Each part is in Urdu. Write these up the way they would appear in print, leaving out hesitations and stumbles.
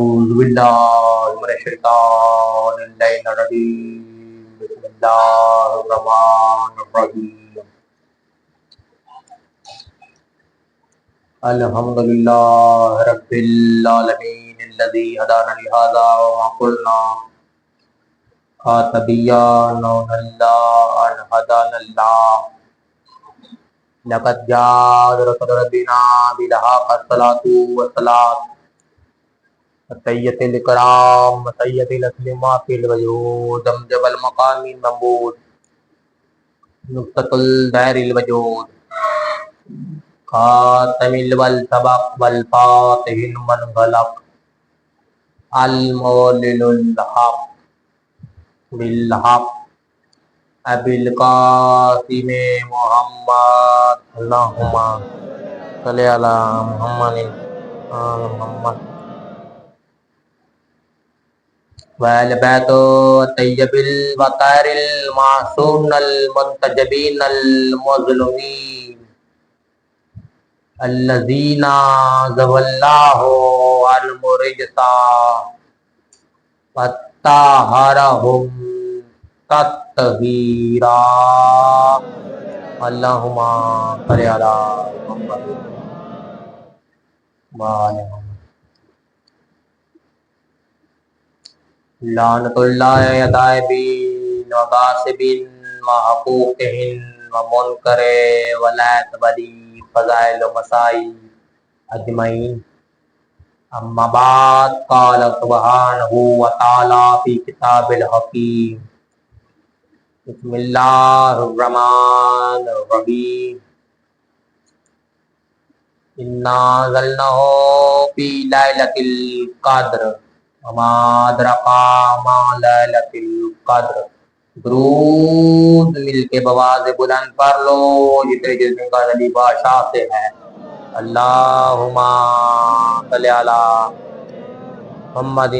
أعوذ بالله من الشيطان اللعين الرجيم بسم الله الرحمن الرحيم الحمد لله رب العالمين الذي هدانا لهذا وما كنا لنهتدي لولا أن هدانا الله لقد جاءت رسل ربنا بالحق الصلاة والسلام سید الکرام سید الاسلمات الوجود امجب المقام المحمود نقطة الدار الوجود خاتم السبق والفاتح من غلق المولل الحق بالحق ابی القاسم محمد اللہم صلی علی محمد آل محمد والبیت الطیب الوقار المعصوم المنتجبین المظلومین الذین ذو اللہ المرجسا فطہرہم تطہیرا اللہم صلی علی محمد وآل محمد لعنت اللہ علیہ وغاصبین وحقوقہن ومنکر ولایت ولی فضائل و مسائی اجمعین اما بعد قال سبحانہ وتعالی فی کتاب الحکیم بسم اللہ الرحمن الرحیم انا انزلناہ فی لیلۃ القدر وما ادراک ما لیلۃ القدر درود مل کے بواز بلند پر لو جتنے جسم کا علی بادشاہ سے ہے اللہم صلی علی محمد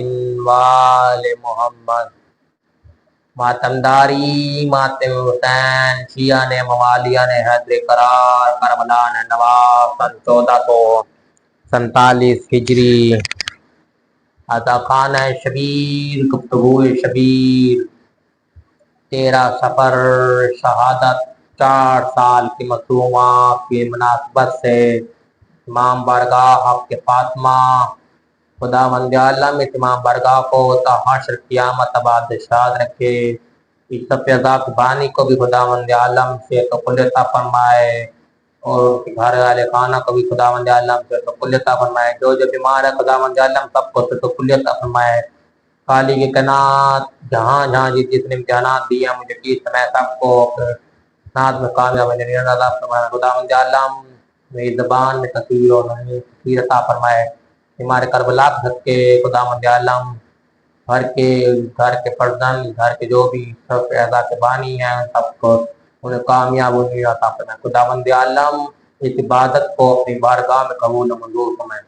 وآل محمد ماتمداری ماتم حسین شیعہ نے موالیہ نے حیدر قرار کربلا نے نواز سن 1447 ہجری عطا خان شبیر گفتگو شبیر 13 سفر شہادت 4 سال کی مصومات کی مناسبت سے امام بارگاہ حق کے فاطمہ خدا مند عالم اس امام بارگاہ کو تا حشر قیامت آباد شاد رکھے اس فیضاق بانی کو بھی خدا مند عالم سے تو قلعہ فرمائے اور گھر والے خانہ کو بھی خدا مند عالم سے تو قلعہ فرمائے جو بیمار ہے خدا مند عالم سب کو تو قلعہ فرمائے خالی کی کنات جہاں جہاں جس نے امتحانات دیے مجھے کی سمے سب کو نات میں کامیاب فرمائے خدا مند عالم میری زبان میں تصویر اور تصویر عطا فرمائے ہمارے کربلا کے خدا مند عالم گھر کے فرزند گھر کے جو بھی سب پیدا کے بانی ہیں سب کو انہیں کامیاب ہونے عطا فرمائے خدا مند عالم اس عبادت کو اپنی بارگاہ میں قبول و منظور فرمائے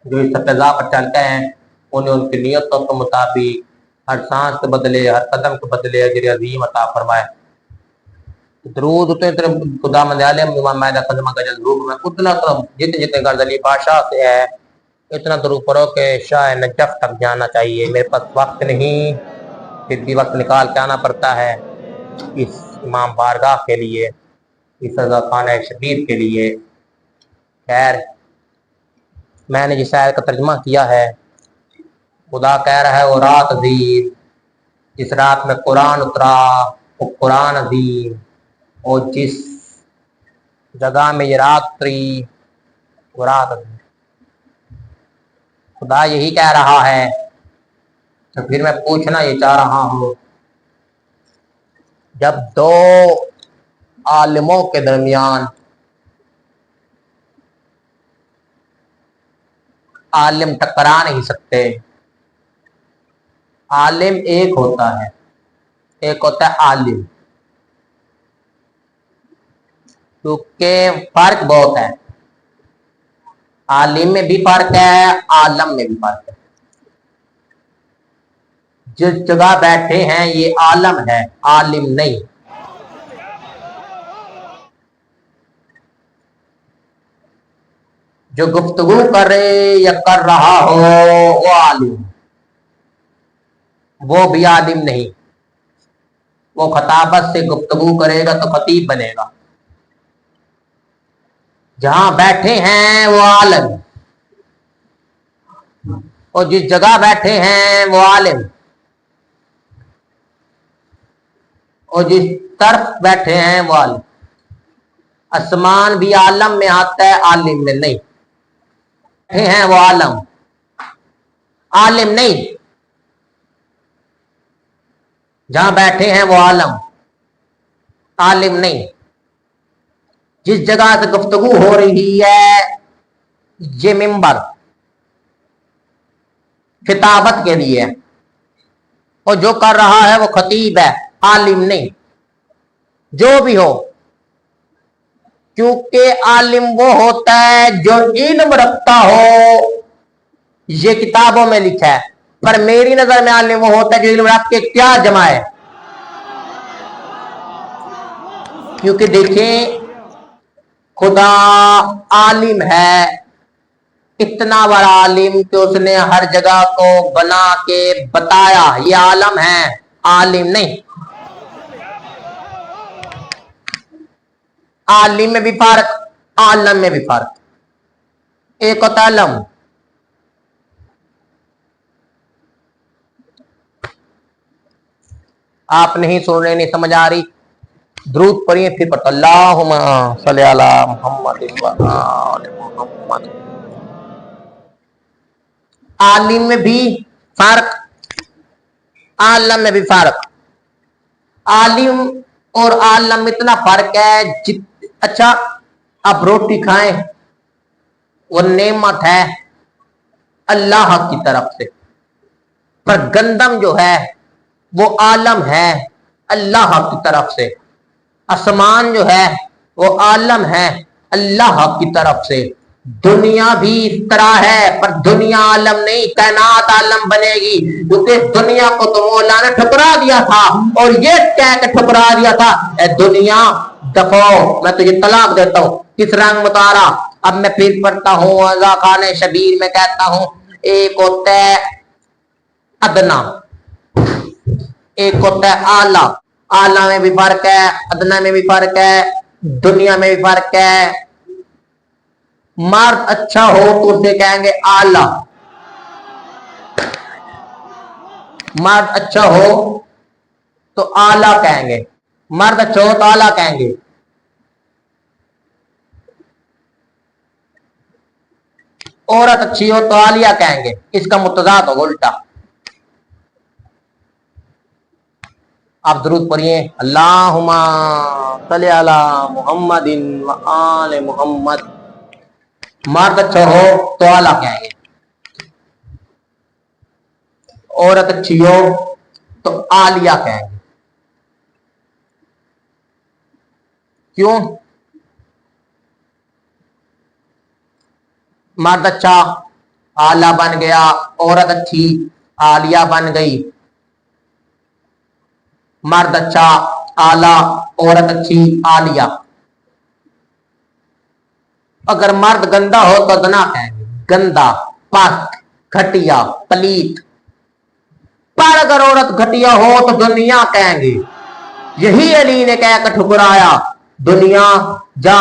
جو اس فضا پر چلتے ہیں انہیں ان کی نیتوں کے مطابق ہر سانس کے بدلے ہر قدم کے بدلے اجر عظیم عطا فرمائے درود اتنے خدا مند عالم امام مہدی قدمہ کا جلد روح میں اتنا تو جتنے غرض علی بادشاہ سے ہے اتنا درود پڑھو کہ شاہ نجف تک جانا چاہیے میرے پاس وقت نہیں پھر بھی وقت نکال کے آنا پڑتا ہے اس امام بارگاہ کے لیے اس عطا خانہ شبیر کے لیے خیر میں نے جس آیت کا ترجمہ کیا ہے خدا کہہ رہا ہے وہ رات عظیم جس رات میں قرآن اترا وہ قرآن عظیم اور جس جگہ میں یہ رات اتری وہ رات عظیم خدا یہی کہہ رہا ہے تو پھر میں پوچھنا یہ چاہ رہا ہوں جب دو عالموں کے درمیان عالم ٹکرا نہیں سکتے عالم ایک ہوتا ہے ایک ہوتا ہے عالم کیونکہ فرق بہت ہے عالم میں بھی فرق ہے عالم میں بھی فرق ہے جس جگہ بیٹھے ہیں یہ عالم ہے عالم نہیں جو گفتگو کرے یا کر رہا ہو وہ عالم، وہ بھی عالم نہیں. وہ خطابت سے گفتگو کرے گا تو خطیب بنے گا. جہاں بیٹھے ہیں وہ عالم، اور جس جگہ بیٹھے ہیں وہ عالم، اور جس طرف بیٹھے ہیں وہ عالم. آسمان بھی عالم میں آتا ہے، عالم میں نہیں. بیٹھے ہیں وہ عالم، عالم نہیں. جہاں بیٹھے ہیں وہ عالم، عالم نہیں. جس جگہ سے گفتگو ہو رہی ہے یہ منبر خطابت کے لیے، اور جو کر رہا ہے وہ خطیب ہے، عالم نہیں. جو بھی ہو، کیونکہ عالم وہ ہوتا ہے جو علم رکھتا ہو، یہ کتابوں میں لکھا ہے. پر میری نظر میں عالم وہ ہوتا ہے جو علم رکھ کے کیا جمائے. کیونکہ دیکھیں خدا عالم ہے، اتنا بڑا عالم کہ اس نے ہر جگہ کو بنا کے بتایا. یہ عالم ہے، عالم نہیں. عالم میں بھی فرق، عالم میں بھی فرق. ایک ہوتا ہے علم، آپ نہیں سن رہے، نہیں سمجھ آ رہی، درود پڑھیے پھر پڑھتا اللہم صلی علی محمد و آل محمد. عالم میں بھی فرق، عالم میں بھی فرق. عالم اور عالم میں اتنا فرق ہے. اچھا آپ روٹی کھائیں، وہ نعمت ہے اللہ کی طرف سے، پر گندم جو ہے وہ عالم ہے اللہ کی طرف سے. آسمان جو ہے وہ عالم ہے اللہ کی طرف سے. دنیا بھی اس طرح ہے، پر دنیا عالم نہیں، کائنات عالم بنے گی. کیونکہ دنیا کو تو مولا نے ٹھکرا دیا تھا، اور یہ کہہ کے ٹھکرا دیا تھا اے دنیا دفعو میں تجھے طلاق دیتا ہوں. کس رنگ متارا؟ اب میں پھر پڑھتا ہوں رضا خان شبیر میں کہتا ہوں ایک ہوتا ہے ادنا، ایک ہوتا ہے اعلی. اعلی میں بھی فرق ہے، ادنا میں بھی فرق ہے، دنیا میں بھی فرق ہے. مرد اچھا ہو تو اسے کہیں گے اعلی، مرد اچھا ہو تو اعلی کہیں گے، مرد اچھا ہو تو اعلی کہیں گے. عورت اچھی ہو تو عالیہ کہیں گے. اس کا متضاد ہو الٹا. آپ درود پڑھیے اللہم صلی علی محمد و آل محمد. مرد اچھا ہو تو اعلیٰ کہیں گے، عورت اچھی ہو تو عالیہ کہیں گے. کیوں؟ مرد اچھا اعلیٰ بن گیا، عورت اچھی عالیہ بن گئی. مرد اچھا اعلیٰ، عورت اچھی عالیہ. اگر مرد گندا ہو تو ادنا کہیں گے، گندا، پاک، گھٹیا، پلیت. پر اگر عورت گھٹیا ہو تو دنیا کہیں گے. یہی علی نے کہہ کر ٹھکرایا دنیا جا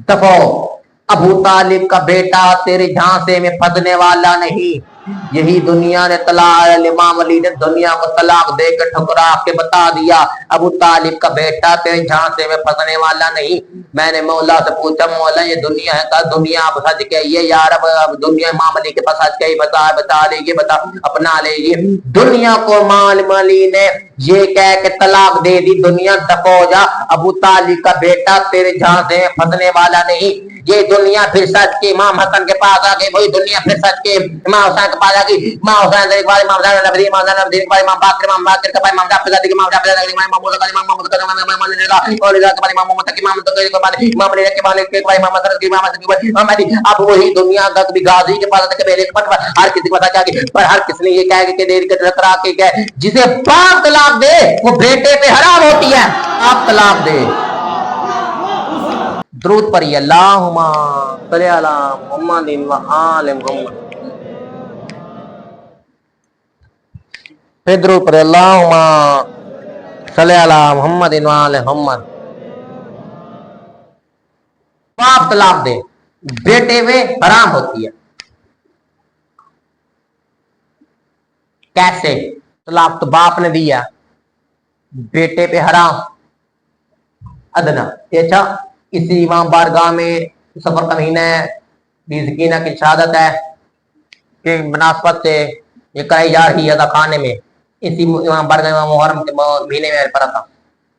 دفعو. ابو طالب کا بیٹا تیرے جھانسے میں پھنسنے والا نہیں. یہی دنیا نے طلاق، امام علی نے دنیا کو طلاق دے کے ٹھکرا کے بتا دیا ابو طالب کا بیٹا تیرے جھانسے میں پھنسنے والا نہیں. میں نے مولا سے پوچھا مولا یہ دنیا ہے کا دنیا اب سچ کہیے یار، اب دنیا امام علی کے پاس سچ کہی بتا لیجیے، بتا اپنا لیجیے. دنیا کو امام علی نے یہ کہہ کے طلاق دے دی دنیا دفع ہو جا، ابو طالب کا بیٹا تیرے جھانسے میں پھنسنے والا نہیں. یہ دنیا پھر سچ کے امام حسن کے پاس آ گئی، وہی دنیا پھر سچ کے امام حسین کے پاس آ گئی. امام حسین کے بعد امام حسین نبی، امام حسین نبی کے بعد امام باقر، امام باقر کے بعد امام جعفر صادق، امام جعفر صادق کے بعد امام مولا کا، امام محمد کا، امام علی رضا، اور رضا کے بعد امام محمد تقی، امام تقی کے بعد امام علی کے بعد امام حسن کے بعد امام حسن کے بعد امام علی. اب وہی دنیا کا بھی غازی کے پاس کہ میرے پٹ پر ہر کسی کو پتا کیا کہ پر ہر کس نے یہ کہا کہ دیر کے ٹکرا کے کہ جسے باپ طلاق دے وہ بیٹے پہ حرام ہوتی ہے. آپ طلاق دے درود پڑھیے اللہم صلی علی محمد و آل محمد. پھر درود پڑھیے اللہم صلی علی محمد و آل محمد. باپ طلاق دے بیٹے میں حرام ہوتی ہے. کیسے؟ طلاق تو باپ نے دیا، بیٹے پہ حرام. ادنا اچھا، اسی امام بارگاہ میں سفر کا مہینہ ہے، سکینہ کی شہادت ہے کہ مناسبت سے یہ کرائی جا رہی ہے ادا خانے میں. اسی امام بارگاہ امام محرم کے مہینے میں پڑا تھا.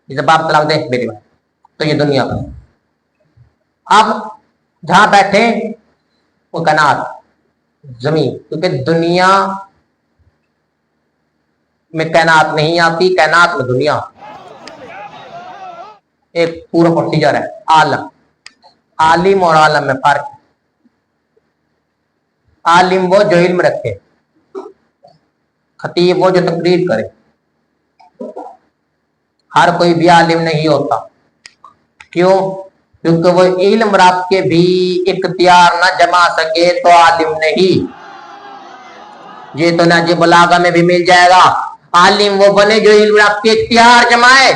جسے باپ طلاق دے بیٹے میں، تو یہ دنیا کا. اب جہاں بیٹھے وہ کائنات زمین، کیونکہ دنیا میں کائنات نہیں آتی، کائنات میں دنیا. ایک پورا پروسیجر ہے. عالم، عالم اور عالم میں فرق. عالم وہ جو علم رکھے، خطیب وہ جو تقریر کرے. ہر کوئی بھی عالم نہیں ہوتا. کیوں؟ کیونکہ وہ علم رکھ کے بھی اختیار نہ جما سکے تو عالم نہیں. یہ تو نہج بلاغہ میں بھی مل جائے گا. عالم وہ بنے جو علم رکھ کے اختیار جمائے.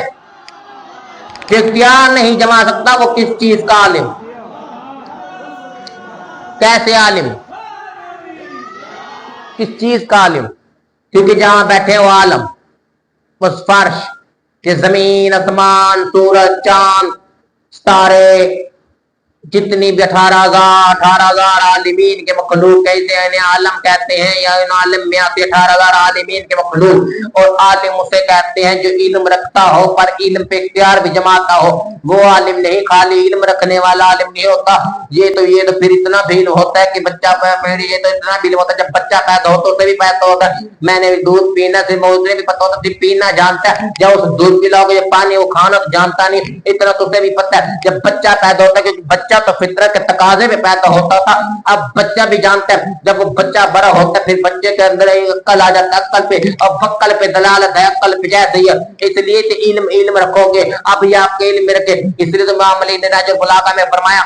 جو اختیار نہیں جما سکتا وہ کس چیز کا عالم؟ کیسے عالم؟ کس چیز کا عالم؟ کیونکہ جہاں بیٹھے وہ عالم، اس فرش، یہ زمین، آسمان، سورج، چاند، ستارے، جتنی بھی 18,000 عالمین کے مخلوق کہتے ہیں، عالم کہتے ہیں، یا ان عالم میں آتے 18,000 عالمین کے مخلوق. اور عالم اسے کہتے ہیں جو علم رکھتا ہو پر علم پہ اختیار بھی جماتا ہو. وہ عالم نہیں، خالی علم رکھنے والا عالم نہیں ہوتا. یہ تو پھر اتنا بھی علم ہوتا ہے کہ بچہ یہ تو اتنا بھی علم ہوتا ہے جب بچہ پیدا ہوتا ہے اسے بھی پتا ہوتا ہے. میں نے دودھ پینا سے موجود بھی پتا ہوتا ہے، پینا جانتا ہے. جب اس دودھ پلاؤ گے یہ پانی وہ کھانا جانتا نہیں، اتنا تو اسے بھی پتا ہے. جب بچہ پیدا ہوتا ہے، کیونکہ بچہ تو فطرت کے تقاضے میں پیدا ہوتا تھا. اب بچہ بھی جانتا ہے. جب وہ بچہ بڑا ہوتا ہے پھر بچے کے اندر عقل آ جاتا ہے. عقل پہ اور عقل پہ دلالت ہے، عقل پہ جائے ہے. اس لیے کہ علم رکھو گے. اب یہ آپ کے علم میں رکھے. اس لیے تو امام علی نے نہج البلاغہ میں فرمایا،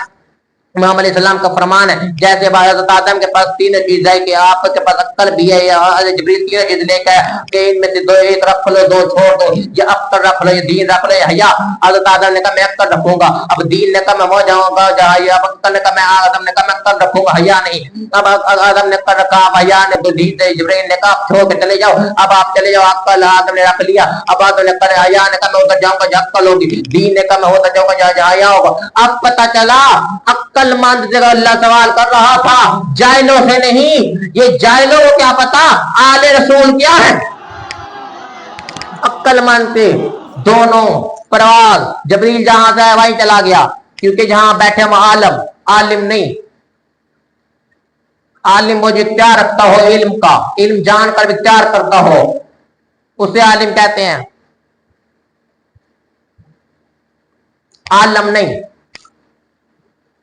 امام علیہ السلام کا فرمان ہے، جیسے حضرت آدم کے پاس تین چیز ہے کہ آپ کے پاس عقل بھی ہے، یا جبریل تین چیز لے کے کہ ان میں سے دو ایک رکھ لو، دو چھوڑ دو. یہ عقل رکھ لو، یہ دین رکھ لو، یہ حیا. حضرت آدم نے کہا میں عقل رکھوں گا. اب دین نے کہا میں ہو جاؤں گا جہاں. اب عقل نے کہا میں آدم نے کہا میں عقل رکھوں گا، حیا نہیں. اب آدم نے عقل رکھا، اب حیا نے تو دین دے. جبریل نے کہا چھوڑ کے چلے جاؤ. اب آپ چلے جاؤ. عقل آدم نے رکھ لیا. اب آدم نے کہا حیا نے کہا میں ادھر جاؤں گا جہاں عقل ہوگی. دین نے کہا میں ادھر جاؤں گا جہاں حیا ہوگا. اب پتہ چلا عقل مند جگہ اللہ سوال کر رہا تھا، جاہلوں سے نہیں. یہ جاہلوں کو کیا پتا آل رسول کیا ہے. عقل مند سے دونوں پرواز. جبریل جہاں سے وہیں چلا گیا، کیونکہ جہاں بیٹھے وہ عالم. عالم نہیں، عالم وہ جو اختیار رکھتا ہو علم کا، علم جان کر اختیار کرتا ہو، اسے عالم کہتے ہیں. عالم نہیں،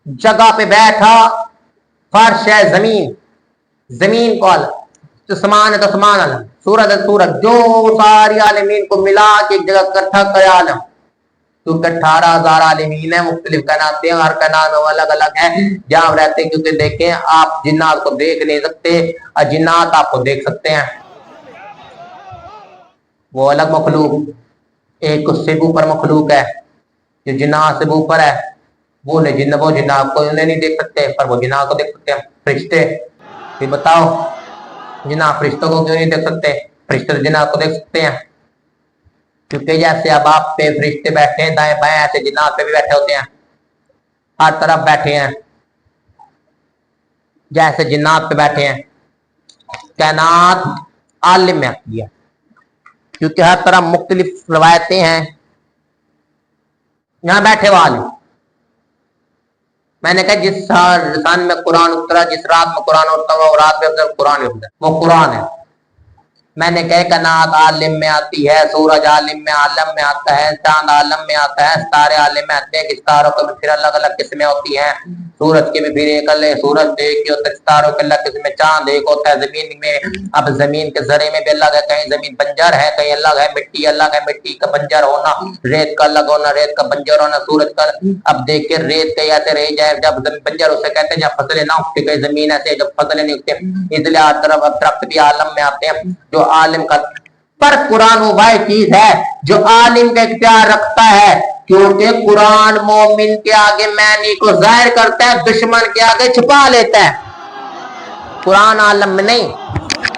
جگہ پہ بیٹھا، فرش ہے زمین، زمین کو عالم، سمان ہے تو سمان عالم، سورج ہے سورج، جو ساری عالمین کو ملا کے ایک جگہ اکٹھا کرے عالم. کیونکہ 18,000 عالمین ہیں، مختلف کائنات ہیں، ہر کائنات میں الگ الگ ہیں جہاں رہتے ہیں. کیونکہ دیکھیں آپ جنات کو دیکھ نہیں سکتے، اور جنات آپ کو دیکھ سکتے ہیں. وہ الگ مخلوق، ایک اس سے اوپر مخلوق ہے جو جنات سے اوپر ہے. وہ جنات کو انہیں نہیں دیکھ سکتے پر وہ جنات کو دیکھ سکتے ہیں. فرشتے بھی بتاؤ جنات فرشتوں کو کیوں نہیں دیکھ سکتے؟ فرشتے جنات کو دیکھ سکتے ہیں. کیونکہ جیسے اب آپ پہ فرشتے بیٹھے ہیں دائیں بائیں، ایسے جنات پہ بھی بیٹھے ہوتے ہیں، ہر طرف بیٹھے ہیں جیسے جنات پہ بیٹھے ہیں. کائنات عالم میں آتی ہے کیونکہ ہر طرح مختلف روایتیں ہیں. یہاں بیٹھے وہ عالم. میں نے کہا جس رسان میں قرآن اترا، جس رات میں قرآن اترا وہ رات میں قرآن اترا، وہ قرآن ہے. میں نے کہا کائنات عالم میں آتی ہے، سورج عالم میں آتا ہے، چاند عالم میں آتا ہے، ستارے عالم میں آتے ہیں، ستاروں کو بھی پھر الگ الگ قسمیں ہوتی ہیں، سورج کے بھی پھر ایک الگ سورج ایک ہوتا ہے، ستاروں کے الگ قسمیں، چاند ایک ہوتا ہے، زمین میں اب زمین کے ذرے میں بھی الگ ہے، کہیں زمین بنجر ہے کہیں الگ ہے، مٹی الگ ہے، مٹی کا بنجر ہونا، ریت کا الگ ہونا، ریت کا بنجر ہونا، سورج کا اب دیکھ کے ریت کے ایسے رہ جائے جب بنجر اسے کہتے ہیں جب فصلیں نہ اگتی، کہیں زمین ایسے جب فصلیں نہیں اگتی، اس لیے ہر طرف درخت بھی عالم میں آتے ہیں جو عالم کا، پر قرآن وہ واحد چیز ہے جو عالم کا اختیار رکھتا ہے، کیونکہ قرآن مومن کے آگے معنی کو ظاہر کرتا ہے، دشمن کے آگے چھپا لیتا ہے، قرآن عالم میں نہیں،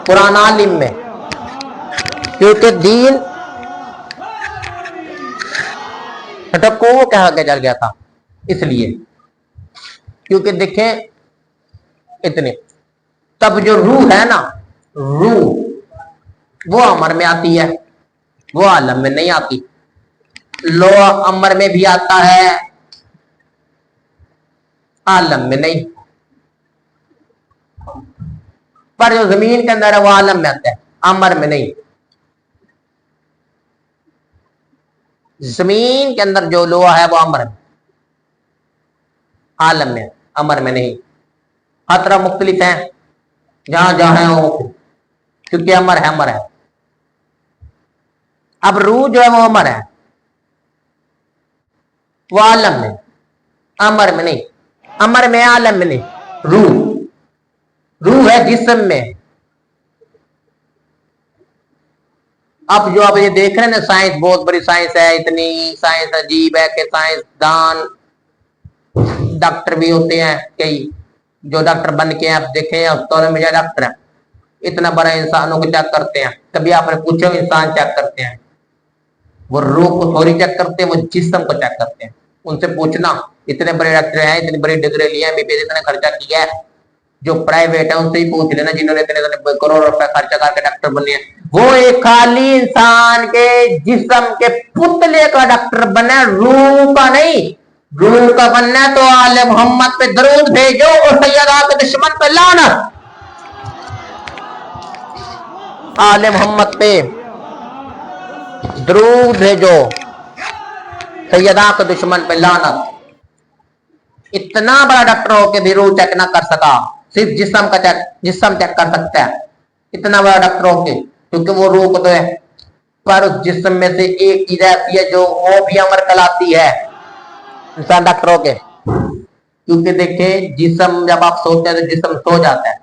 قرآن عالم میں، کیونکہ دین کو کہا کے چل گیا تھا، اس لیے کیونکہ دیکھیں اتنے تب جو روح ہے نا، روح وہ امر میں آتی ہے، وہ عالم میں نہیں آتی، لو امر میں بھی آتا ہے، عالم میں نہیں، پر جو زمین کے اندر ہے وہ عالم میں آتا ہے، امر میں نہیں، زمین کے اندر جو لوہا ہے وہ امر میں، عالم میں، امر میں نہیں، خطرہ مختلف ہیں، جہاں جہاں ہے وہ کیونکہ امر ہے، امر ہے، اب روح جو ہے وہ امر ہے، وہ عالم میں، امر میں نہیں، امر میں عالم میں نہیں، روح ہے جسم میں، اب جو آپ یہ دیکھ رہے ہیں نا سائنس بہت بڑی سائنس ہے، اتنی سائنس عجیب ہے کہ سائنس دان ڈاکٹر بھی ہوتے ہیں کئی جو ڈاکٹر بن کے آپ دیکھیں ہسپتالوں میں ڈاکٹر ہے، اتنا بڑا انسانوں کو چیک کرتے ہیں، کبھی آپ نے پوچھو انسان چیک کرتے ہیں، وہ روح کو تھوڑی چیک کرتے ہیں، وہ جسم کو چیک کرتے ہیں، ان سے پوچھنا اتنے بڑے ڈاکٹر ہیں، اتنی بڑی ڈگری لی ہے، اتنا خرچہ کیا ہے، جو پرائیویٹ ہے ان سے ہی پوچھ لینا جنہوں نے اتنے کروڑ روپے خرچہ کر کے ڈاکٹر بنے ہیں، وہ ایک خالی انسان کے جسم کے پتلے کا ڈاکٹر بنا، روح کا نہیں، روح کا بننا ہے تو آل محمد پہ درود بھیجو اور سیدہ کے دشمن پہ لعنت، آل محمد پہ درود بھیجو، سیدہ کے دشمن پہ لعنت، اتنا بڑا ڈاکٹر ہو کے بھی روح چیک نہ کر سکا، صرف جسم کا چیک، جسم چیک کر سکتا ہے، اتنا بڑا ڈاکٹر ہو کے، کیونکہ وہ روح کو تو ہے، پر اس جسم میں سے ایک چیز ایسی ہے جو وہ بھی امر کلاتی ہے، انسان ڈاکٹر ہو کے، کیونکہ دیکھیں جسم جب آپ سوتے ہیں تو جسم سو جاتا ہے،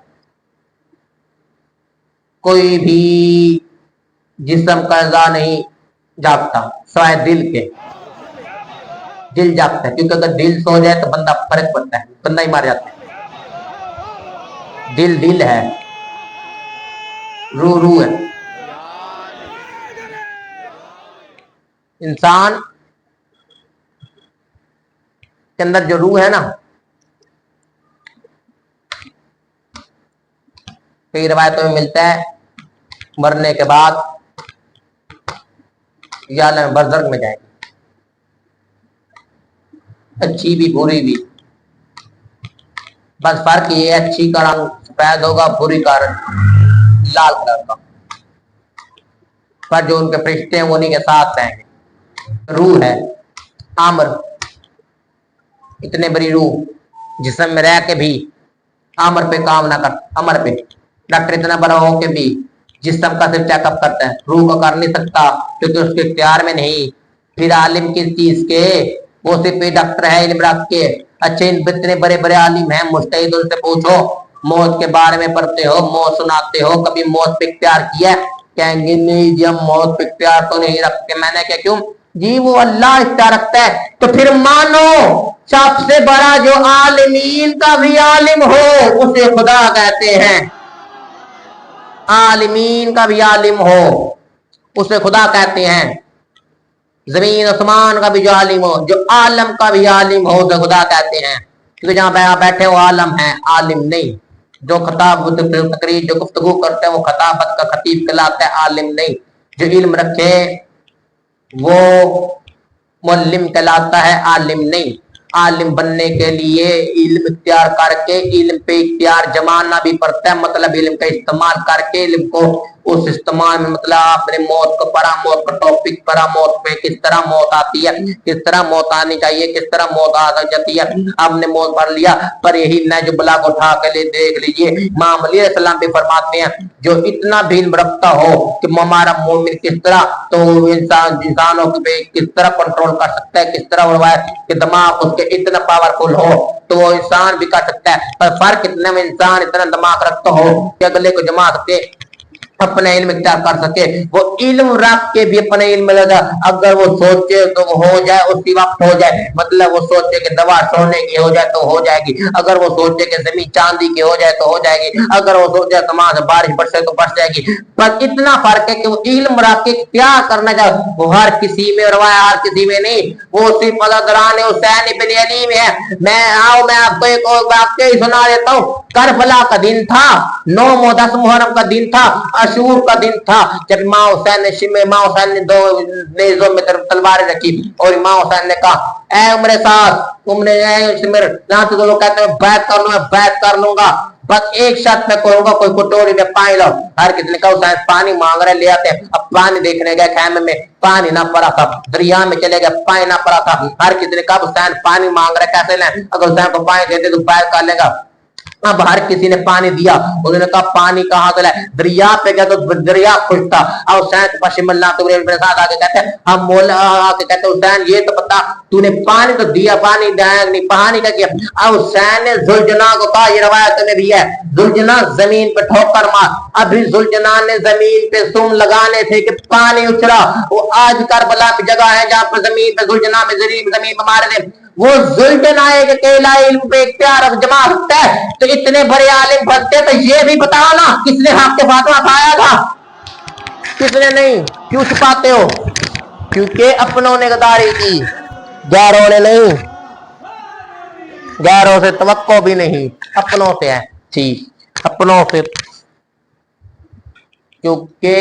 کوئی بھی جسم کا اعضاء نہیں جاگتا سوائے دل کے، دل جاگتا ہے، کیونکہ اگر دل سو جائے تو بندہ فرق پڑتا ہے، بندہ ہی مار جاتا ہے، دل ہے، روح ہے، انسان کے اندر جو روح ہے نا، کئی روایتوں میں ملتا ہے مرنے کے بعد یا عالم برزخ میں جائے گی، اچھی بھی بری بھی، بس فرق یہ ہے اچھی کا رنگ سفید ہوگا، بری کا رنگ لال کلر کا، پر جو ان کے فرشتے ہیں وہ انہیں کے ساتھ رہیں گے، روح ہے امر، اتنے بڑی روح جسم میں رہ کے بھی امر پہ کام نہ کر، امر پہ ڈاکٹر اتنا بڑا ہو کے بھی جسم کا صرف چیک اپ کرتا ہے، روح کا کر نہیں سکتا کیونکہ اس کے اختیار میں نہیں، پھر عالم کس چیز کے، وہ صرف ڈاکٹر ہے علم رکھ کے، اچھے اتنے بڑے بڑے عالم ہیں، مجتہد ان سے پوچھو، موت کے بارے میں پڑھتے ہو، موت سناتے ہو، کبھی موت پہ اختیار کیا، کہیں گے نہیں جی ہم موت پہ اختیار تو نہیں رکھتے، میں نے کہا کیوں جی وہ اللہ اختیار رکھتا ہے، تو پھر مانو سب سے بڑا جو عالمین کا بھی عالم ہو اسے خدا کہتے ہیں، عالمین کا بھی عالم ہو اسے خدا کہتے ہیں، زمین آسمان کا بھی جو عالم ہو، جو عالم کا بھی عالم ہو تو خدا کہتے ہیں، کیونکہ جہاں پہ آپ بیٹھے ہو عالم ہے، عالم نہیں، جو خطاب تقریر جو گفتگو کرتے ہیں وہ خطابت کا خطیب کہلاتا ہے، عالم نہیں، جو علم رکھے وہ معلم کہلاتا ہے، عالم نہیں، عالم بننے کے لیے علم اختیار کر کے علم پہ اختیار جمانا بھی پڑتا ہے، مطلب علم کا استعمال کر کے علم کو اس استعمال میں مطلب آپ نے موت کو پڑھا، موت کا ٹاپک پڑھا، موت پہ کس طرح موت آتی ہے، کس طرح موت آنی چاہیے، کس طرح موت آ جاتی ہے، آپ نے موت پڑھ لیا۔ پر یہی نہج بلاغ اٹھا کے لے دیکھ لیجئے، امام علیہ السلام بھی فرماتے ہیں جو اتنا بھی علم رکھتا ہو کہ ہمارا مومن کس طرح تو انسانوں پہ کس طرح کنٹرول کر سکتا ہے، کس طرح اڑوائے کہ دماغ اس کے اتنا پاورفل ہو تو وہ انسان بھی کر سکتا ہے۔ پر فرق اتنے میں انسان اتنا دماغ رکھتا ہو کہ اگلے کو جما سکے، اپنا علم اختیار کر سکے، وہ علم رکھ کے بھی اپنے علم لگا، اگر وہ سوچے تو ہو جائے، اسی وقت ہو جائے، مطلب وہ سوچے کہ دوا سونے کی ہو جائے تو ہو جائے گی، اگر وہ سوچے کہ زمین چاندی کی ہو جائے تو ہو جائے گی، اگر وہ سوچے سماج بارش برسے تو برس جائے گی۔ پر اتنا فرق ہے کہ وہ علم رکھ کے کیا کرنا چاہے، وہ ہر کسی میں روایا، ہر کسی میں نہیں، وہ اسی فضلان حسین بن علی میں ہے۔ میں آپ کو ایک اور واقعہ ہی سنا دیتا ہوں۔ کربلا کا دن تھا، 9 محرم کا دن تھا، عاشور کا دن تھا، جب امام حسین نے دو نیزوں میں تلواریں رکھی اور امام حسین نے کہا اے عمر ساتھ تم نے یہاں سے لوگ کہتے ہیں بیعت کر لوں گا، بس ایک شرط میں کروں گا، کوئی کٹوری میں پانی لاؤ۔ ہر کسی نے کہا حسین پانی مانگ رہے لے آتے ہیں۔ اب پانی دیکھنے گئے خیمے میں، پانی نہ پڑا تھا، دریا میں چلے گئے، پانی نہ پڑا تھا۔ ہر کسی نے کہا حسین پانی مانگ رہے کیسے لیں، اگر حسین کو پانی دیتے تو بیعت کر لے گا۔ اب ہر کسی نے پانی دیا، انہوں نے کہا پانی کہاں سے لائے، دریا پہ گیا تو دریا خوش تھا۔ اب حسین پشم اللہ تو میرے ساتھ آگے کہتے ہیں، ہم مولا آگے کہتے ہیں حسین یہ تو بتا تو نے پانی تو دیا، پانی دیا نہیں، پانی کا کیا۔ اب حسین نے ذوالجنا کو کہا، یہ روایت میں بھی ہے، ذوالجنا زمین پہ ٹھوکر مار۔ ابھی ذوالجنا نے زمین پہ سم لگانے تھے کہ پانی اچھلا۔ وہ آج کربلا کی جگہ ہے جہاں پر زمین پہ ذوالجنا میں زمین پہ مارے تھے۔ وہ ذوالجنا ایک اکیلا علم پہ اختیار جما سکتا ہے، تو اتنے بڑے عالم بنتے تو یہ بھی بتاؤ نا کس نے حق کے فاطمہ کھایا تھا، کس نے نہیں، کیوں چھپاتے ہو؟ کیونکہ اپنوں نے غداری کی، غیروں نے نہیں، غیروں سے توقع بھی نہیں، اپنوں سے ہے ٹھیک، اپنوں سے، کیونکہ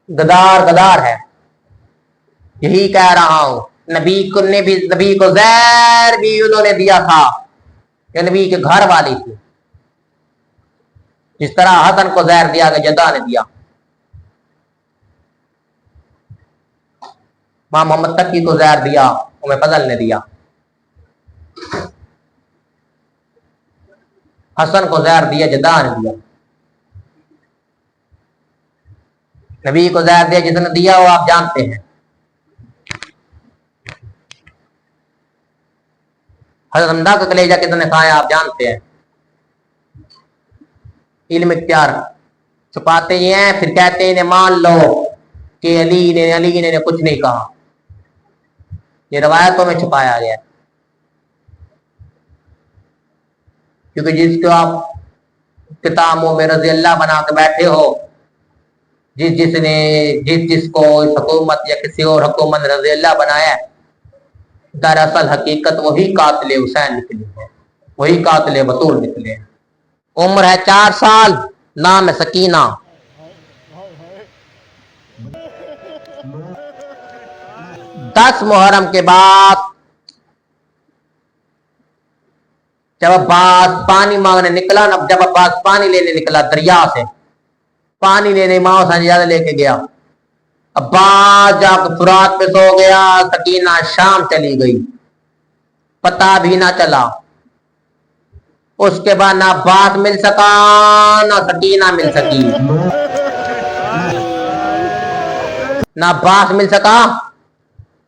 غدار ہے۔ یہی کہہ رہا ہوں، نبی کو زہر بھی انہوں نے دیا تھا، یہ نبی کے گھر والی تھی، جس طرح حسن کو زہر دیا کہ جدا نے دیا، ماں محمد تقی کو زہر دیا، انہیں فضل نے دیا، حسن کو زہر دیا جدا نے دیا، نبی کو زہر دیا جس نے دیا وہ آپ جانتے ہیں۔ حضرت حمزہ کا کلیجہ کس نے کھایا آپ جانتے ہیں۔ علم اختیار چھپاتے یہ ہیں، پھر کہتے ہیں انہیں مان لو کہ علی نے کچھ نہیں کہا، یہ روایتوں میں چھپایا گیا ہے، کیونکہ جس کو آپ کتابوں میں رضی اللہ بنا کے بیٹھے ہو، جس کو اس حکومت یا کسی اور حکومت رضی اللہ بنایا ہے، دراصل حقیقت وہی قاتل حسین نکلی ہے، وہی قاتل بطول نکلے ہیں۔ عمر ہے 4 سال، نام ہے سکینہ۔ دس محرم کے بعد جب عباس پانی مانگنے نکلا، جب عباس پانی لینے نکلا دریا سے، پانی لینے ماں سے زیادہ لے کے گیا، عباس جا کے فرات پہ سو گیا، سکینہ شام چلی گئی، پتہ بھی نہ چلا۔ اس کے بعد نہ عباس مل سکا نہ سکینہ مل سکی، نہ عباس مل سکا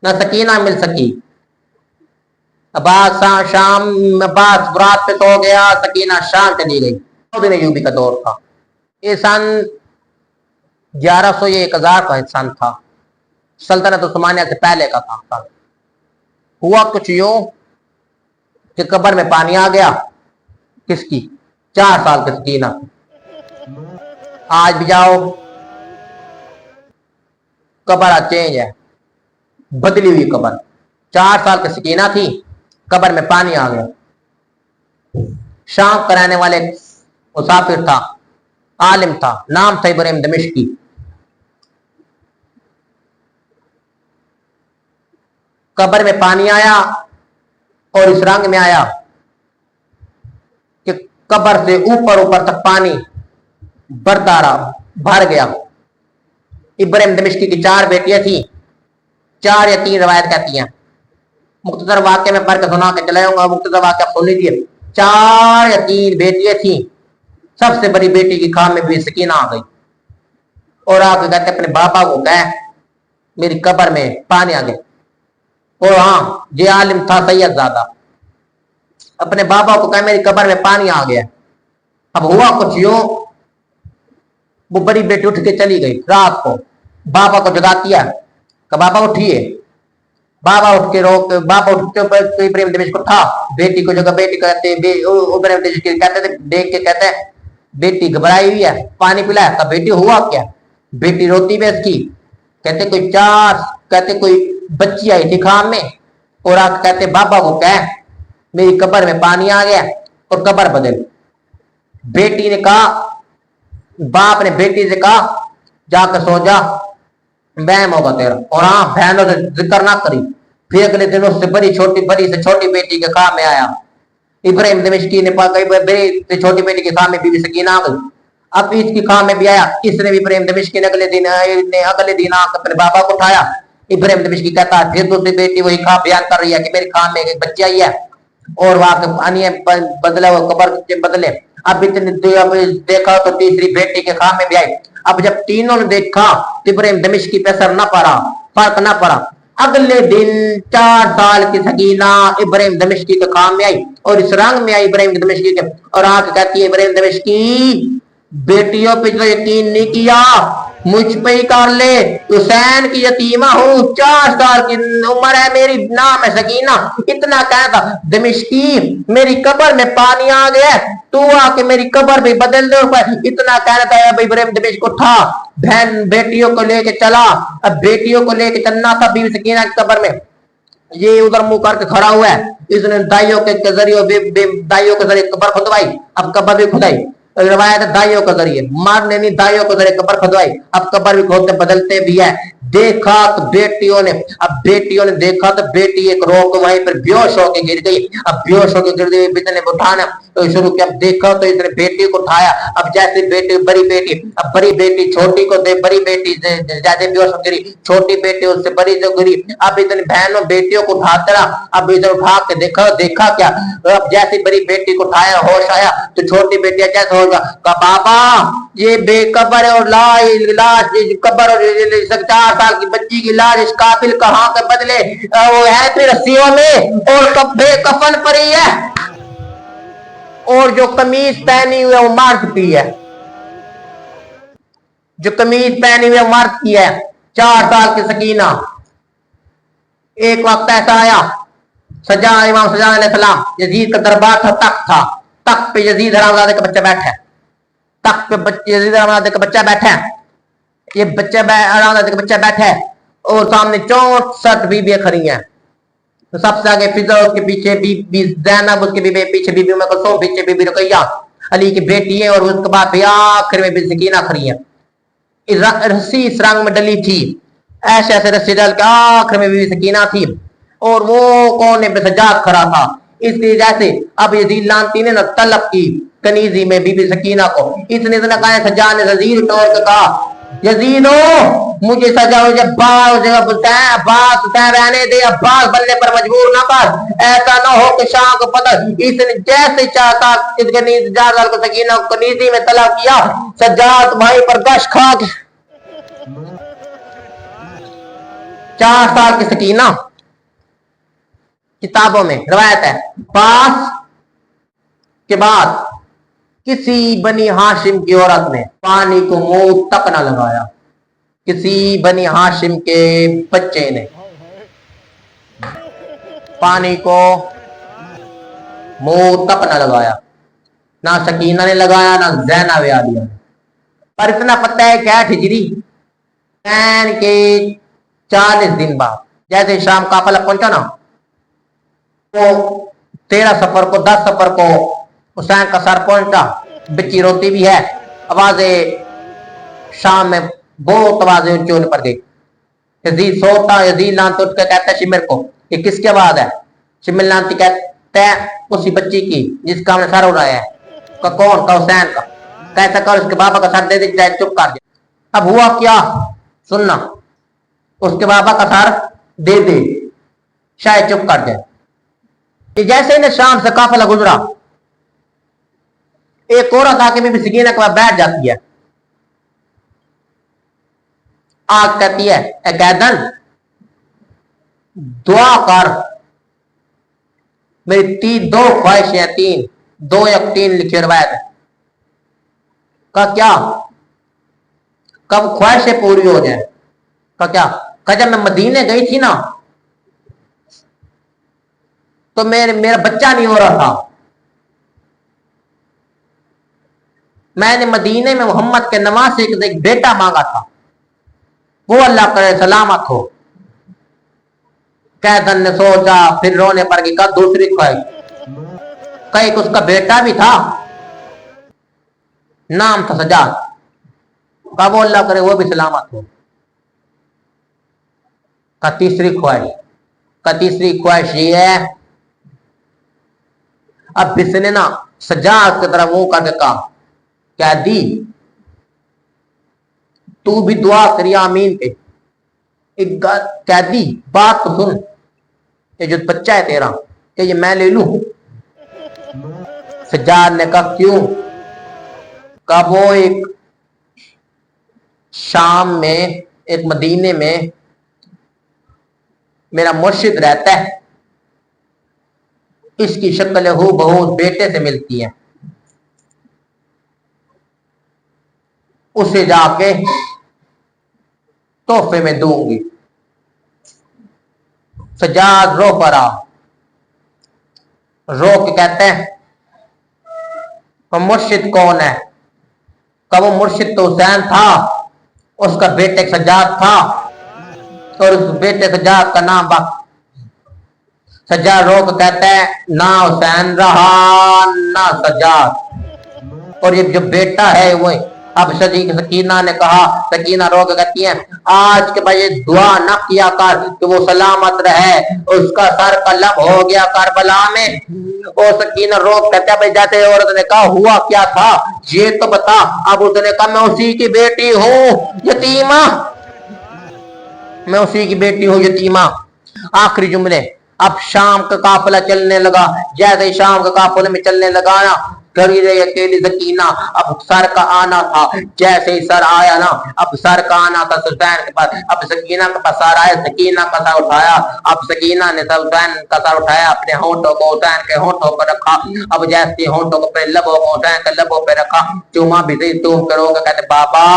نہ سکینہ مل سکی۔ عباس فرات پہ سو گیا، سکینہ شام چلی گئی۔ بن ایوبی کا دور تھا، یہ سن 1100 یہ 1000 کا سن تھا، سلطنت عثمانیہ سے پہلے کا تھا۔ ہوا کچھ یوں کہ قبر میں پانی آ گیا، کس کی؟ 4 سال کی سکینہ۔ آج بھی جاؤ قبر چینج ہے، بدلی ہوئی قبر، 4 سال کی سکینہ تھی، قبر میں پانی آ گیا۔ شام کا رہنے والے مسافر تھا، عالم تھا، نام تھا ابراہیم دمشقی۔ قبر میں پانی آیا اور اس رنگ میں آیا کہ قبر سے اوپر تک پانی بردارا بھر گیا، ابراہیم دمشقی کی 4 بیٹیاں تھیں، 4 یا 3 روایت کہتی ہیں، مختصر واقعے میں پڑھ کے سنا کے چلے گا، مختصر واقعہ سن لیجیے۔ 4 یا 3 بیٹیاں تھیں، سب سے بڑی بیٹی کی خام میں بھی سکینہ آ گئی اور آ کے کہتے اپنے بابا کو کہے میری قبر میں پانی آ گیا، اور ہاں یہ عالم تھا سید زادہ، اپنے بابا کو کہے میری قبر میں پانی آ گیا۔ اب ہوا کچھ یوں، وہ بڑی بیٹی اٹھ کے چلی گئی، رات کو بابا کو جگاتی ہے کہ بابا اٹھیے، بابا اٹھ کے بابا اٹھتے ابراہیم دمشق کو تھا، بیٹی کو جگہ، بیٹی کہتے ابراہیم دمشق کہتے تھے دیکھ کے کہتے ہیں بیٹی گھبرائی ہوئی ہے، پانی پلایا، کہ بیٹی ہوا کیا؟ بیٹی روتی بیس کی، کہتے کوئی 4 کہتے کوئی بچی آئی تھی خام میں، اور آ کہتے بابا کو کہے میری قبر میں پانی آ گیا اور قبر بدل۔ بیٹی نے کہا، باپ نے بیٹی سے کہا جا کے سو جا، بہم ہوگا تیرا، اور ہاں بہنوں سے ذکر نہ کری۔ پھر اگلے دن اس سے بڑی سے چھوٹی بیٹی کے خام میں آیا، ابراہیم دمشقی نے بڑی سے چھوٹی بیٹی کے خام میں بی بی سکینہ آ گئی، اب اس کی خام میں بھی آیا، اس نے بھی ابراہیم دمشقی نے اگلے دن آ کر اپنے بابا کو اٹھایا۔ ابراہیم دمشقی کہتا ہے پھر دوسری بیٹی وہی خام بیان کر رہی ہے کہ میری خام میں ایک بچی آئی ہے اور وہاں کے پانی بدلے، وہ قبر کے بدلے۔ اب دیکھا تو تیسری بیٹی کے خام میں بھی آئی۔ اب جب تینوں نے دیکھا تو ابراہیم دمشقی پہ اثر نہ پڑا، فرق نہ پڑا۔ اگلے دن 4 سال کی سکینہ ابراہیم دمشقی کے خام میں آئی اور اس رنگ میں آئی ابراہیم دمشقی کے، اور آ کے کہتی ہے ابراہیم دمشقی بیٹیوں پہ تو یقین نہیں کیا، مجھ پہ ہی کر لے، حسین کی یتیمہ ہوں، 4 سال کی عمر ہے میری، نام ہے سکینہ۔ اتنا کہتا دمشقی میری قبر میں پانی آ گیا، تو آ کے میری قبر بھی بدل دے۔ اتنا کہتا ہے اب ابراہیم دمشق اٹھا، بہن بیٹیوں کو لے کے چلا، اب بیٹیوں کو لے کے چلنا تھا بیوی سکینہ کی قبر میں۔ یہ ادھر منہ کر کے کھڑا ہوا ہے، اس نے دائیوں کے ذریعے قبر کھدوائی، اب قبر بھی کھدائی، روایت ہے دائیوں کے ذریعے، مارنے نہیں دائیوں کے ذریعے قبر کھدوائی، اب قبر بھی کھودتے بدلتے بھی ہے۔ دیکھا تو بیٹیوں نے دیکھا تو بیٹی ایک روک وہیں پر بیوش ہو کے گر گئی، اب بیوش ہو کے گر گئی، بیٹے نے اٹھانا تو شروع کیا، اب دیکھا تو اس نے بیٹی کو اٹھایا، اب جیسے بیٹی بڑی بیٹی چھوٹی کو دے، بڑی بیٹی جیسے بیوش ہو گری، چھوٹی بیٹی اس سے بڑی جو گری، اب اتنی بہنوں بیٹیوں کو اٹھاتا رہا، اب ادھر اٹھا کے دیکھا کیا، اب جیسے بڑی بیٹی کو اٹھایا ہوش آیا تو چھوٹی بیٹی جیسے ہوگا کہ بابا یہ بے قبر اور لاش قبر اور 4 سال کی بچی کی لاش اس قابل کہاں کے بدلے وہ ہے پھر رسیوں میں اور بے کفن پڑی ہے، اور جو قمیض پہنی ہوئی ہے وہ مرد کی ہے، جو قمیض پہنی ہوئی ہے مرد کی ہے۔ 4 سال کی سکینہ۔ ایک وقت ایسا آیا، امام سجاد علیہ السلام، یزید کا دربار تھا، تخت پہ یزید حرامزادہ کا بچہ بیٹھا ہے، تخت پہ یزید حرامزادہ کا بچہ بیٹھا ہے، یہ حرامزادہ کا بچہ بیٹھا ہے اور سامنے 64 بیویاں کھڑی ہیں، سب سے آگے فضا، اس کے پیچھے بی بی زینب، اس کے پیچھے بی بی ام کلثوم، پیچھے بی بی رقیہ علی کی بیٹی ہے، اور اس کے بعد آخر میں بھی سکینہ کھڑی ہے۔ رسی اس رنگ میں ڈلی تھی، ایسے رسی ڈل کے آخر میں بھی سکینہ تھی، اور وہ کونے پہ سجاد کھڑا تھا۔ اس لیے جیسے اب یزید لانتی نے نہ طلب کی کنیزی میں بی بی سکینہ کو، اس نے کہا سجاد نے زنجیر توڑ کے کہا یزیدو مجھے سجا ہو جب عباس رہنے دے، عباس بننے پر مجبور نہ کر، ایسا نہ ہو کہ شام کو پتہ۔ اس نے جیسے چاہتا اس کو سکینہ کو کنیزی میں طلب کیا، سجاد بھائی پر گش کھا کے 4 سال کی سکینہ۔ کتابوں میں روایت ہے عباس کے بعد کسی بنی ہاشم کی عورت نے پانی کو منہ تک نہ لگایا، کسی بنی ہاشم کے بچے نے پانی کو منہ تک نہ لگایا، نہ سکینہ نے لگایا، نہ زینب عالیہ نے۔ پر اتنا پتہ ہے کیا ہجری کے 40 دن بعد جیسے شام قافلہ پہنچا نا، تو 13 سفر کو 10 سفر کو حسین کا سر پہنچا، بچی روتی بھی ہے، آوازیں شام میں بہت آوازیں اونچی ہونے پر گئی۔ یزید سوتا، یزید لانتی اٹھ کے کہتا ہے شمر کو یہ کس کی آواز ہے؟ شمر لانتی کہتا ہے اسی بچی کی جس کا ہم نے سر اڑایا ہے۔ کا کون؟ کا حسین کا۔ کیسا کر اس کے بابا کا سر دے دے جائے، چپ کر دیا۔ اب ہوا کیا، سننا اس کے بابا کا سار دے دے شاید چپ کر جائے. کہ جیسے انہیں شام سے قافلہ گزرا ایک عورت آ کے بی بی سکینہ کے بعد بیٹھ جاتی ہے. آگ کہتی ہے اے قیدن دعا کر میری دو خواہشیں تین دو یا تین لکھی روایت ہے. کہا کیا؟ کب خواہشیں پوری ہو جائیں. کہا کیا؟ کہا جب میں مدینے گئی تھی نا تو میرا بچہ نہیں ہو رہا تھا. میں نے مدینے میں محمد کے نواسے سے ایک بیٹا مانگا تھا وہ اللہ کرے سلامت ہو. قیدن نے سوچا پھر رونے پر گئی. کہا دوسری خواہش. کہا ایک اس کا بیٹا بھی تھا نام تھا سجاد. کہا وہ اللہ کرے وہ بھی سلامت ہو. کہا تیسری خواہش. کہا تیسری خواہش یہ ہے اب اس نے نا سجاد کی طرح منہ کر کے کہا قیدی تو بھی دعا کری آمین کے. ایک قیدی بات تو سن یہ جو بچہ ہے تیرا کہ یہ میں لے لوں. سجاد نے کہا کیوں؟ کہا وہ ایک شام میں ایک مدینے میں میرا مرشد رہتا ہے اس کی شکل ہو بہو بیٹے سے ملتی ہے اسے جا کے تحفے میں دوں گی. سجاد رو پڑا رو کے کہتے ہیں وہ مرشد کون ہے؟ کہ وہ مرشد تو حسین تھا اس کا بیٹے ایک سجاد تھا اور اس بیٹے سجاد کا نام سجاد رو کے کہتے ہیں نہ حسین رہا نہ سجاد اور یہ جو بیٹا ہے وہ اب سکینہ نے کہا. سکینہ رو کے کہتی ہیں آج کے بعد یہ دعا نہ کیا کر کہ وہ سلامت رہے اس کا سر قلب ہو گیا کربلا میں. اور سکینہ رو کے کہتے ہیں بھائی جاتے عورت نے کہا ہوا کیا تھا یہ تو بتا. اب اس نے کہا میں اسی کی بیٹی ہوں یتیمہ میں اسی کی بیٹی ہوں یتیمہ. آخری جملے. اب شام کا قافلہ چلنے لگا. جیسے شام کا قافلے میں چلنے لگا نا گھڑی رہی اکیلی سکینہ. اب سر کا آنا تھا جیسے ہی سر آیا نا اب سر کا آنا تھا حسین کے پاس. اب سکینہ کا پاس سر آیا سکینہ کا سر اٹھایا. اب سکینہ نے حسین کا سر اٹھایا اپنے ہونٹوں کو حسین کے ہونٹوں پر رکھا. اب جیسے ہونٹوں کو پہ لبوں کو حسین کے لبوں پہ رکھا چوما بھی صحیح تم کرو گے. کہتے بابا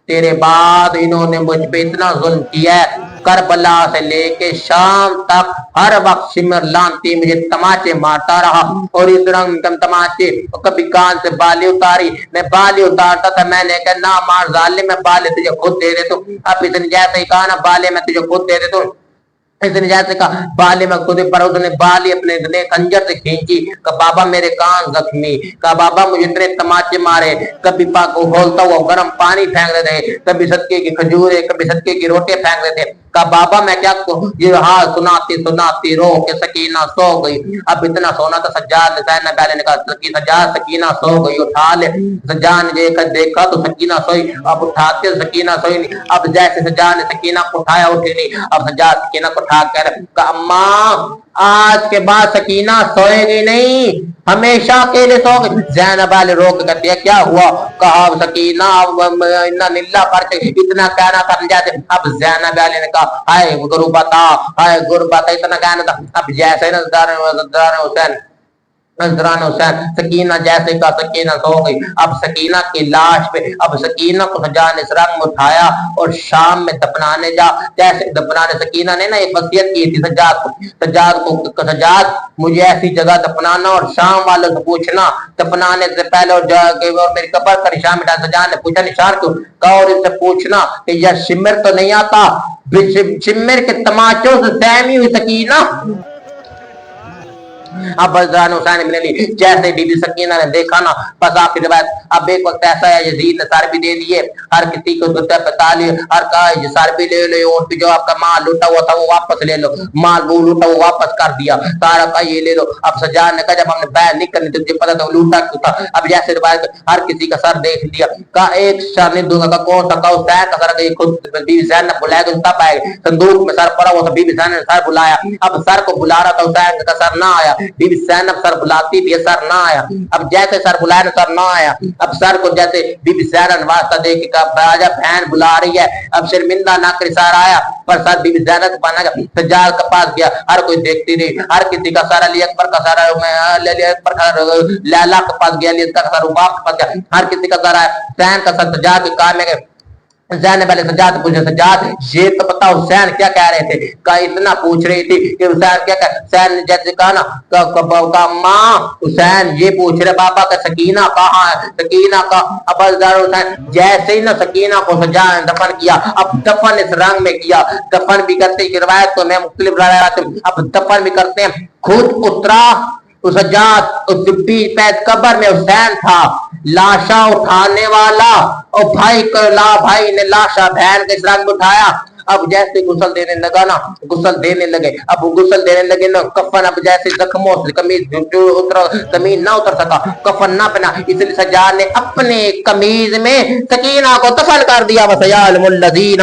تیرے بعد انہوں نے مجھ پہ اتنا ظلم کیا ہے کربلا سے لے کے شام تک ہر وقت سمر لانتی مجھے تماچے مارتا رہا اور اس رنگ کم تماچے کبھی کان سے بالی اتاری میں بالی اتارتا تھا. میں نے کہا نہ مار ظالم میں بالی تجھے خود دے دے تو. اب اتنی جیسے ہی کہا نا بالی میں تجھے خود دے دے تو اتنی جیسے کہا بالی میں خود پر اس نے بالی اپنے خنجر سے کھینچی. کہ بابا میرے کان زخمی. کہ بابا مجھے اتنے تماچے مارے کبھی پاک کھولتا ہوا گرم پانی پھینک دیتے کبھی صدقے کی کھجورے کبھی صدقے کی روٹی پھینک دیتے. کہ بابا میں کیا یہ ہاں سناتی رو کے سکینہ سو گئی. اب اتنا سونا تھا سجاد نے کہا سجاد سکینہ سو گئی اٹھا لے. سجاد نے دیکھا تو سکینہ سوئی. اب اٹھاتے سکینہ سوئی نہیں. اب جیسے سجاد نے سکینہ کو اٹھایا اٹھی نہیں. اب سجاد سکینہ کو اٹھا کر کہا اماں آج کے بعد سکینہ سوئے گی نہیں ہمیشہ کے لیے سو گئی. زینب علی رو کے کہتی ہے کیا ہوا؟ کہا سکینہ نلہ پر اتنا کہنا تھا جیسے. اب زینب علی نے کہا ہائے غربتا اتنا کہنا تھا. اب جیسے نذران حسین سکینہ جیسے کا سکینہ سو گئی. اب سکینہ کی لاش پہ اب سکینہ کو سجاد نے اس رنگ میں اٹھایا اور شام میں دفنانے جا. جیسے دفنانے سکینہ نے نا ایک وصیت کی تھی سجاد کو سجاد مجھے ایسی جگہ دفنانا اور شام والوں سے پوچھنا دفنانے سے پہلے اور میری قبر کا نشان مٹا. سجاد نے پوچھا نشان کیوں؟ کہا اور ان سے پوچھنا کہ یہ شمر تو نہیں آتا شمر کے تماچوں سے سہمی ہوئی سکینہ اب بزران حسین بن علی جیسے بی بی سکینہ نے دیکھا نا بس آپ کی روایت اب ایک وقت ایسا ہے یزید نے سار بھی دے دیے ہر کسی کو بتا لیے ہر کہا سار بھی لے لو اور جو آپ کا مال لوٹا ہوا تھا وہ واپس لے لو مال وہ لوٹا وہ واپس کر دیا سارا کا یہ لے لو اب سجاد نے کہا جب ہم نے بیان نہیں کرنی تجھے پتا تھا وہ لوٹا کیوں تھا اب جیسے روایت ہر کسی کا سر دیکھ لیا کا ایک سر نہیں دوں گا کون تھا کا حسین کا سر کہ خود بی بی زینب بلایا تو تب آئے صندوق میں سر پڑا ہوا تھا بی بی زینب نے سر بلایا اب سر کو بلا رہا تھا حسین کا سر نہ آیا بی بی زینب سر بلاتی بھی سر نہ آیا اب جیسے سر بلایا سر نہ آیا اب سر کو جیسے بی بی زینب واسطہ دے کے کہا راجا بہن بلا رہی ہے اب شرمندہ نہ کر سر آیا پر سر بی بی زینب بنا گیا سجاد کا پاس گیا ہر کوئی دیکھتی رہی ہر کسی کا سر علی اکبر کا سر علی اکبر کا لیلا کے پاس گیا علی کا سر عباق کے پاس گیا ہر کسی کا سر آیا حسین کا سر سجاد کے کام میں گئے زینب علیہ سجاد پوچھے سجاد یہ تو پتا حسین کیا کہہ رہے تھے کہ اتنا پوچھ رہی تھی کہ حسین کیا کہہ حسین جیسے کہا نا ماں حسین یہ پوچھ رہے بابا کہ سکینہ کہاں ہے سکینہ کا اب حسین جیسے ہی نا سکینہ کو سجاد نے دفن کیا اب دفن اس رنگ میں کیا دفن بھی کرتے ہیں روایت تو میں مختلف روایات اب دفن بھی کرتے ہیں خود اترا سجاد پید قبر میں حسین تھا لاشا اٹھانے والا اور بھائی نے لاشا بہن کے سرنگ میں اٹھایا اب جیسے غسل دینے لگا نا غسل دینے لگے اب غسل دینے لگے نا کفن اب جیسے زخموں سے قمیض نہ اتر سکا کفن نہ پہنا اس لیے سجاد نے اپنے قمیض میں سکینہ کو دفن کر دیا وسیعلم الذین